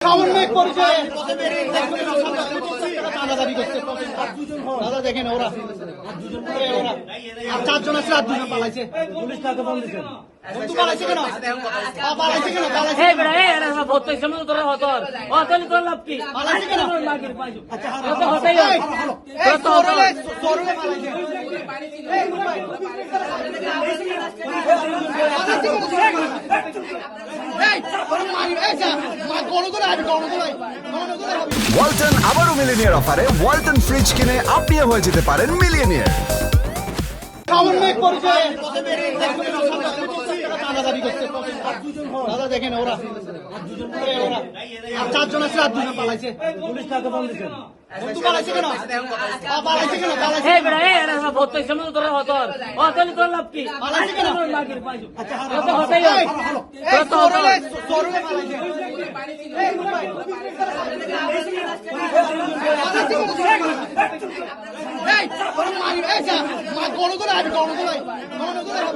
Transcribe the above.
সমন্বয় পরিচয় দাদা দেখেন ওরা আর চারজন আছে আর দুজন পালাইছে। পুলিশ তাকে বন্ধ দিয়েছে। পালাইছে কেন? পালাইছে কেন? পালাইছে এই বেড়া এই এরা ভোট তো সময় তোরা হতর অতলি তোর লাভ কি? পালাইছে কেন? লাগির পাইছো আচ্ছা তো হতেই এই সরলে পালাইছে। ওয়ালটন আবারও মিলিনিয়ার অফারে ওয়ালটন ফ্রিজ কিনে আপনিও হয়ে যেতে পারেন মিলিয়নিয়ার। সমন্বয় পরিচয় দাদা দেখেন ওরা আর চারজন আছে আর দুজন পালাইছে। পুলিশ তাকে বন্ধ দিয়েছে। পালাইছে কেন? পালাইছে কেন? পালাইছে এই বেড়া এই এরা ভোট তো সময় তোরা হতর অতলি তোর লাভ কি? পালাইছে কেন? লাগির পাইছো আচ্ছা তো হতেই সরলে পালাইছে। এই গণতলায়